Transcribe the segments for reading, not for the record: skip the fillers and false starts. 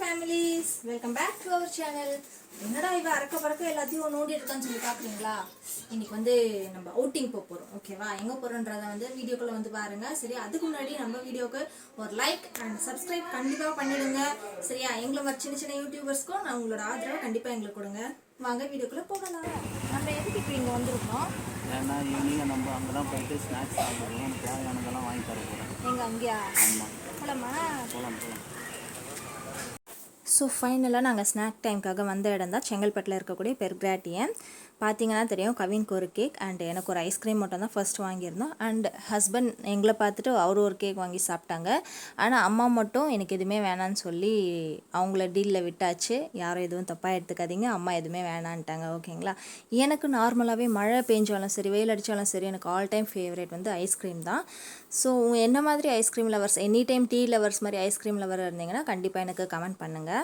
Families, welcome back to our channel. என்னடா இவ அறக்க பறக்க எல்லாத்தையும் நோண்டி இருக்கான்னு சொல்லி பார்க்குறீங்களா? இன்னைக்கு வந்து நம்ம அவுட்டிங் போகிறோம். ஓகேவா? எங்கே போகிறோன்றதை வந்து வீடியோக்குள்ளே வந்து பாருங்க. சரி, அதுக்கு முன்னாடி நம்ம வீடியோக்கு ஒரு லைக் அண்ட் சப்ஸ்கிரைப் கண்டிப்பாக பண்ணிடுங்க. சரியா? எங்களை மாதிரி சின்ன சின்ன யூடியூபர்ஸ்க்கும் நான் உங்களோட ஆதரவை கண்டிப்பாக எங்களுக்கு கொடுங்க. வாங்க வீடியோக்குள்ளே போகலாம். நம்ம எதுக்கு இப்போ இங்கே வந்திருக்கோம்? ஏன்னா ஈவினிங் நம்ம அங்கே தான் போயிட்டு ஸ்நாக்ஸ் சாப்பிடுவோம். தேவையானதெல்லாம் வாங்கி தர போகிறேன். எங்கே அங்கேயா? ஆமாம், போகலாமா? போகலாம். ஸோ ஃபைனலாக நாங்கள் ஸ்நாக் டைமுக்காக வந்த இடம் தான் செங்கல்பட்டில் இருக்கக்கூடிய பெர்கிராட்டியன். பார்த்தீங்கன்னா தெரியும், கவின்க்கு ஒரு கேக் அண்ட் எனக்கு ஒரு ஐஸ்கிரீம் மட்டும் தான் ஃபர்ஸ்ட் வாங்கியிருந்தோம். அண்ட் ஹஸ்பண்ட் எங்களை பார்த்துட்டு அவர் ஒரு கேக் வாங்கி சாப்பிட்டாங்க. ஆனால் அம்மா மட்டும் எனக்கு எதுவுமே வேணான்னு சொல்லி அவங்கள டீலில் விட்டாச்சு. யாரும் எதுவும் தப்பாக எடுத்துக்காதீங்க, அம்மா எதுவுமே வேணான்ட்டாங்க. ஓகேங்களா? எனக்கு நார்மலாகவே மழை பெஞ்சாலும் சரி, வெயில் அடித்தாலும் சரி, எனக்கு ஆல் டைம் ஃபேவரேட் வந்து ஐஸ்கிரீம் தான். ஸோ என்ன மாதிரி ice cream lovers, any time tea lovers மாதிரி ஐஸ்கிரீம் லவர் இருந்தீங்கன்னா கண்டிப்பாக எனக்கு கமெண்ட் பண்ணுங்கள்.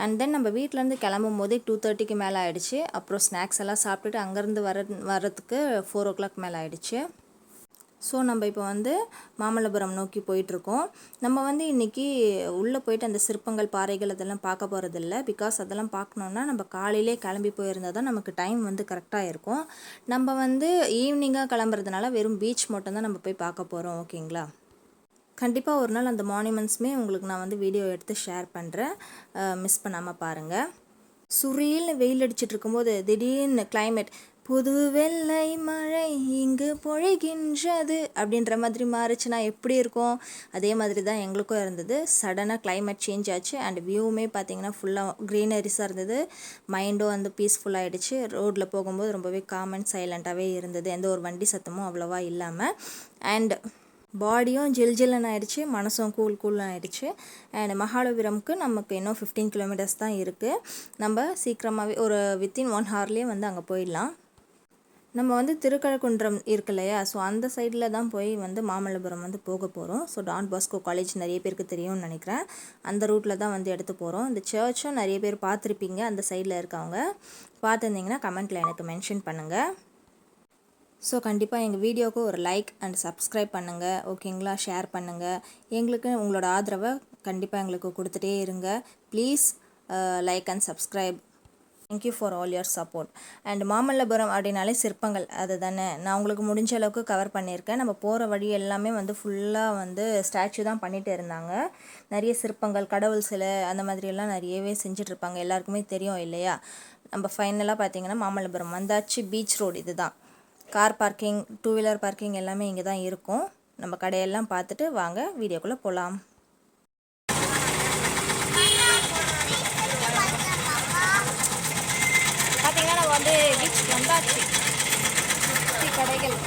அண்ட் தென் நம்ம வீட்டிலேருந்து கிளம்பும் போதே 2:30க்கு மேலே ஆகிடுச்சு. அப்புறம் ஸ்நாக்ஸ் எல்லாம் சாப்பிட்டுட்டு அங்கேருந்து வரத்துக்கு 4 o'clock மேலே ஆகிடுச்சு. ஸோ நம்ம இப்போ வந்து மாமல்லபுரம் நோக்கி போயிட்டுருக்கோம். நம்ம வந்து இன்றைக்கி உள்ளே போயிட்டு அந்த சிற்பங்கள், பாறைகள் அதெல்லாம் பார்க்க போகிறதில்ல. பிகாஸ் அதெல்லாம் பார்க்கணுன்னா நம்ம காலையிலே கிளம்பி போயிருந்தால் தான் நமக்கு டைம் வந்து கரெக்டாக இருக்கும். நம்ம வந்து ஈவினிங்காக கிளம்புறதுனால வெறும் பீச் மட்டும்தான் நம்ம போய் பார்க்க போகிறோம். ஓகேங்களா? கண்டிப்பாக ஒரு நாள் அந்த மானுமெண்ட்ஸுமே உங்களுக்கு நான் வந்து வீடியோ எடுத்து ஷேர் பண்ணுறேன். மிஸ் பண்ணாமல் பாருங்கள். சுரீல்னு வெயில் அடிச்சிட்டு இருக்கும்போது திடீர்னு கிளைமேட் புது வெள்ளை மழை இங்கு பொழிகின்றது அப்படின்ற மாதிரி மாறிச்சுன்னா எப்படி இருக்கும்? அதே மாதிரி தான் எங்களுக்கும் இருந்தது. சடனாக கிளைமேட் சேஞ்ச் ஆச்சு. அண்ட் வியூவுமே பார்த்திங்கன்னா ஃபுல்லாக க்ரீனரிஸாக இருந்தது. மைண்டும் வந்து பீஸ்ஃபுல்லாகிடுச்சு. ரோட்டில் போகும்போது ரொம்பவே காம் அண்ட் சைலண்ட்டாகவே இருந்தது. எந்த ஒரு வண்டி சத்தமும் அவ்வளோவா இல்லாமல். அண்ட் பாடியும் ஜில்ஜில்னு ஆகிடுச்சு, மனசும் கூல்னு ஆகிடுச்சு. அண்ட் மகாபலிபுரம்க்கு நமக்கு இன்னும் 15 kilometers தான் இருக்குது. நம்ம சீக்கிரமாகவே ஒரு வித்தின் 1 hourலேயே வந்து அங்கே போயிடலாம். நம்ம வந்து திருக்கழுக்குன்றம் இருக்கு இல்லையா? ஸோ அந்த சைடில் தான் போய் வந்து மாமல்லபுரம் வந்து போக போகிறோம். ஸோ டான் பாஸ்கோ காலேஜ் நிறைய பேருக்கு தெரியும்னு நினைக்கிறேன். அந்த ரூட்டில் தான் வந்து எடுத்து போகிறோம். இந்த சர்ச்சும் நிறைய பேர் பார்த்துருப்பீங்க. அந்த சைடில் இருக்கவங்க பார்த்துருந்தீங்கன்னா கமெண்ட்டில் எனக்கு மென்ஷன் பண்ணுங்கள். ஸோ கண்டிப்பாக எங்கள் வீடியோவுக்கு ஒரு லைக் அண்ட் சப்ஸ்கிரைப் பண்ணுங்கள். ஓகேங்களா? ஷேர் பண்ணுங்கள். எங்களுக்கு உங்களோட ஆதரவை கண்டிப்பாக எங்களுக்கு கொடுத்துட்டே இருங்க. Please like and subscribe. Thank you for all your support. And Mamallapuram அப்படின்னாலே சிற்பங்கள் அது தானே. நான் உங்களுக்கு முடிஞ்ச அளவுக்கு கவர் பண்ணியிருக்கேன். நம்ம போகிற வழி எல்லாமே வந்து ஃபுல்லாக வந்து ஸ்டாச்சு தான் பண்ணிகிட்டு இருந்தாங்க. நிறைய சிற்பங்கள், கடவுள் சிலை அந்த மாதிரியெல்லாம் நிறையவே செஞ்சிட்ருப்பாங்க. எல்லாருக்குமே தெரியும் இல்லையா? நம்ம ஃபைனலாக பார்த்திங்கன்னா மாமல்லபுரம் வந்தாச்சு. பீச் ரோடு இது தான். கார் பார்க்கிங், 2-wheeler பார்க்கிங் எல்லாமே இங்கே தான் இருக்கும். நம்ம கடையெல்லாம் பார்த்துட்டு வாங்க வீடியோக்குள்ளே போகலாம். பார்த்தீங்கன்னா நம்ம வந்து பீச் வந்தாச்சு. சுற்றி கடைகள்.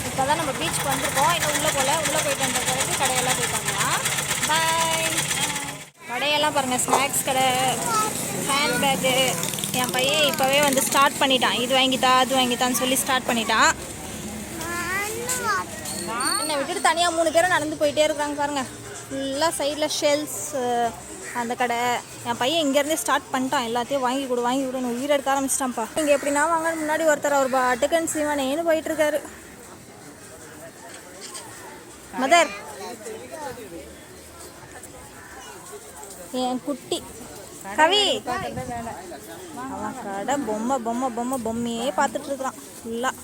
இப்போ தான் நம்ம பீச்சுக்கு வந்திருக்கோம். இன்னும் உள்ளே போயிட்டு வந்த பிறகு கடையெல்லாம் போய் பார்க்கலாம். பாய். கடையெல்லாம் பாருங்கள், ஸ்நாக்ஸ் கடை, ஹேண்ட்பேக்கு. என் பையன் இப்போவே வந்து ஸ்டார்ட் பண்ணிட்டான். இது வாங்கிட்டா அது வாங்கிட்டான்னு சொல்லி ஸ்டார்ட் பண்ணிட்டான். என்னை விட்டுட்டு தனியாக 3 பேரும் நடந்து போயிட்டே இருக்காங்க பாருங்கள். ஃபுல்லாக சைடில் ஷெல்ஸ் அந்த கடை. என் பையன் இங்கேருந்தே ஸ்டார்ட் பண்ணிட்டான். எல்லாத்தையும் வாங்கி கொடுன்னு உயிர் எடுக்க ஆரம்பிச்சிட்டான்ப்பா. இங்கே எப்படின்னா வாங்க, முன்னாடி ஒருத்தர் அவர் பாட்டுக்கன் சிவனேன்னு போயிட்டுருக்காரு. மதர், என் குட்டி கவி அவன் கடை பொம்மையே பார்த்துட்டு இருக்கிறான் ஃபுல்லாக.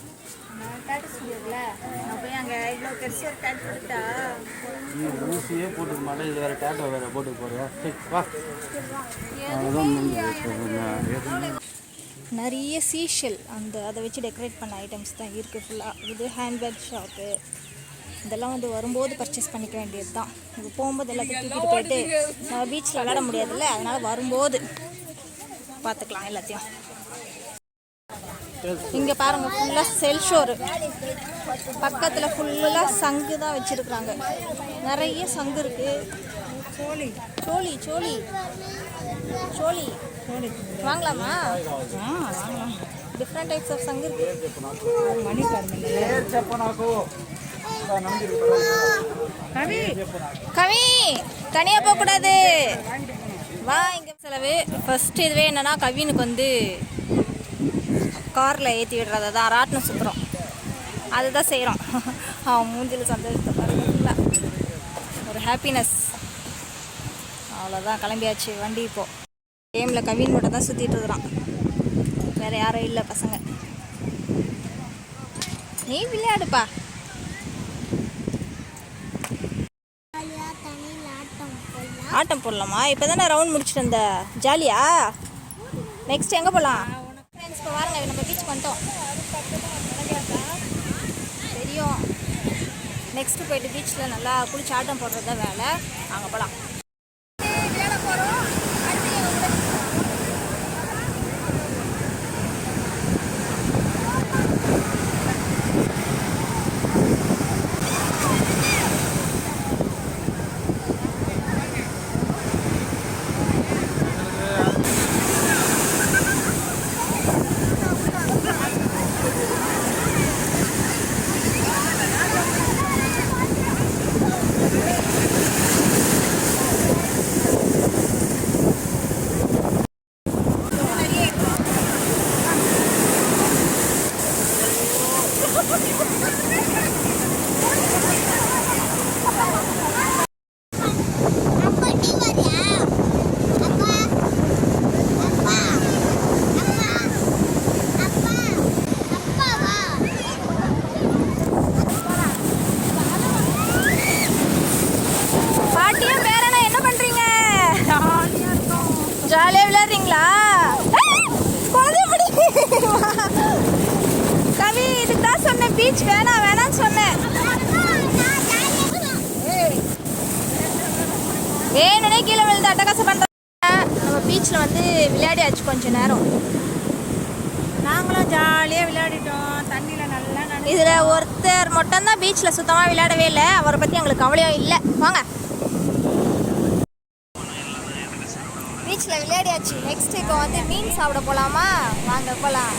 நிறைய சீஷல் அதை வச்சு டெக்கரேட் பண்ண ஐட்டம்ஸ் தான் இருக்குது ஃபுல்லாக. இது ஹேண்ட்பேக் ஷாப்பு. இதெல்லாம் வந்து வரும்போது பர்ச்சேஸ் பண்ணிக்க வேண்டியது தான். இப்போ போகும்போது எல்லாத்தையும் தூக்கிட்டு போயிட்டு நம்ம பீச்சில் விளையாட முடியாதுல்ல, அதனால் வரும்போது பார்த்துக்கலாம் எல்லாத்தையும். இங்கே பாருங்கள், ஃபுல்லாக செல் ஷோரு. பக்கத்தில் ஃபுல்லாக சங்கு தான் வச்சுருக்குறாங்க. நிறைய சங்கு இருக்குது. சோழி சோழி சோழி வாங்கலாமா? வாங்கலாம். டிஃப்ரெண்ட் டைப்ஸ் ஆஃப் சங்கு இருக்குது. கவி தனியாக போகக்கூடாது, வா. இங்கே செலவு ஃபஸ்ட்டு இதுவே என்னென்னா கவினுக்கு வந்து காரில் ஏற்றி விடுறதை தான் ராட்டினம் சுற்றுறோம். அதுதான் செய்கிறோம். அவன் மூஞ்சில் சந்தோஷத்தை பாருங்க. ஒரு ஒரு ஹாப்பினஸ். அவ்வளோதான், கிளம்பியாச்சு வண்டி. இப்போது கேமில் கவின் மட்டும் தான் சுற்றிட்டு இருக்கிறான், வேறு யாரும் இல்லை பசங்க. நீ விளையாடுப்பா. ஆட்டம் போடலாமா? இப்போ தானே ரவுண்ட் முடிச்சுட்டு வந்த, ஜாலியா? நெக்ஸ்ட் எங்கே போகலாம்? ஃப்ரெண்ட்ஸ் இப்போ வாருங்க, நம்ம பீச்சுக்கு வந்துட்டோம். தெரியும், நெக்ஸ்ட்டு போயிட்டு பீச்சில் நல்லா குளிச்சு ஆட்டம் போடுறது தான் வேலை. அங்கே போகலாம். ஜாலியாக விளையாடுறீங்களா? கவி, இதுக்கு தான் சொன்னேன் பீச் வேணான்னு சொன்னேன். வேணுனே கீழே விழுந்து அட்டகாசம் பண்ணுறோம். நம்ம பீச்சில் வந்து விளையாடியாச்சு கொஞ்ச நேரம். நாங்களும் ஜாலியாக விளையாடிட்டோம் தண்ணியில் நல்லா. இதில் ஒருத்தர் மட்டும்தான் பீச்சில் சுத்தமாக விளையாடவே இல்லை. அவரை பற்றி எங்களுக்கு கவலையும் இல்லை. வாங்க, பீச்சில் விளையாடியாச்சு. நெக்ஸ்ட் இப்போ வந்து மீன் சாப்பிட போகலாமா? வாங்க போகலாம்.